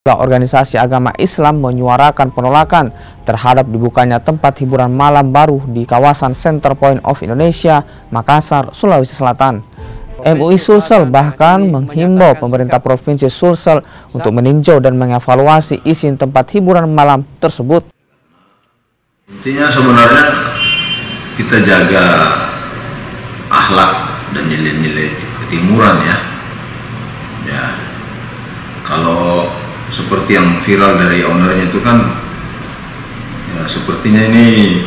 Organisasi agama Islam menyuarakan penolakan terhadap dibukanya tempat hiburan malam baru di kawasan Center Point of Indonesia, Makassar, Sulawesi Selatan. MUI Sulsel bahkan menghimbau pemerintah Provinsi Sulsel untuk meninjau dan mengevaluasi izin tempat hiburan malam tersebut. Intinya sebenarnya kita jaga akhlak dan nilai-nilai ketimuran ya. Kalau seperti yang viral dari ownernya itu kan ya sepertinya ini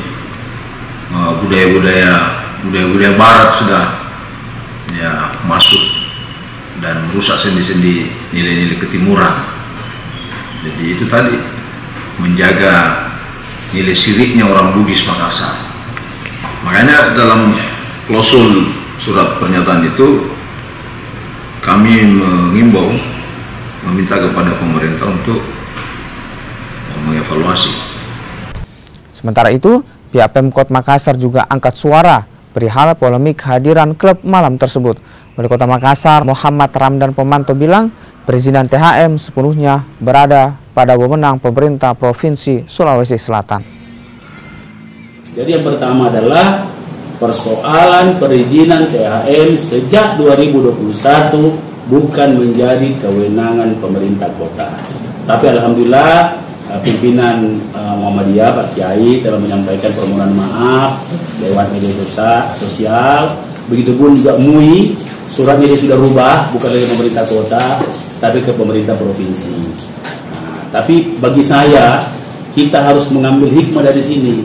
budaya-budaya barat sudah ya masuk dan merusak sendi-sendi nilai-nilai ketimuran. Jadi itu tadi menjaga nilai siriknya orang Bugis Makassar. Makanya dalam klausul surat pernyataan itu kami meminta kepada pemerintah untuk mengevaluasi. Sementara itu, pihak Pemkot Makassar juga angkat suara perihal polemik kehadiran klub malam tersebut. Wali Kota Makassar, Muhammad Ramdan Pemanto bilang, Perizinan THM sepenuhnya berada pada wewenang pemerintah Provinsi Sulawesi Selatan. Jadi yang pertama adalah persoalan perizinan THM sejak 2021 bukan menjadi kewenangan pemerintah kota. Tapi alhamdulillah pimpinan Muhammadiyah Pak Kiai telah menyampaikan permohonan maaf lewat media sosial. Begitupun juga MUI, suratnya dia sudah rubah, bukan lagi pemerintah kota, tapi ke pemerintah provinsi. Tapi bagi saya, kita harus mengambil hikmah dari sini,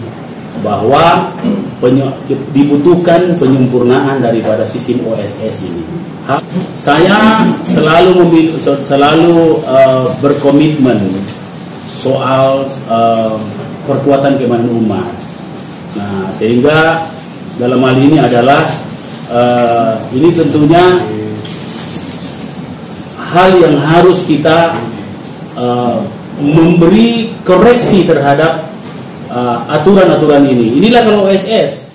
bahwa dibutuhkan penyempurnaan daripada sistem OSS ini. Saya selalu berkomitmen soal perkuatan keimanan umat. Nah, sehingga dalam hal ini adalah ini tentunya hal yang harus kita memberi koreksi terhadap aturan-aturan ini. Inilah kalau OSS.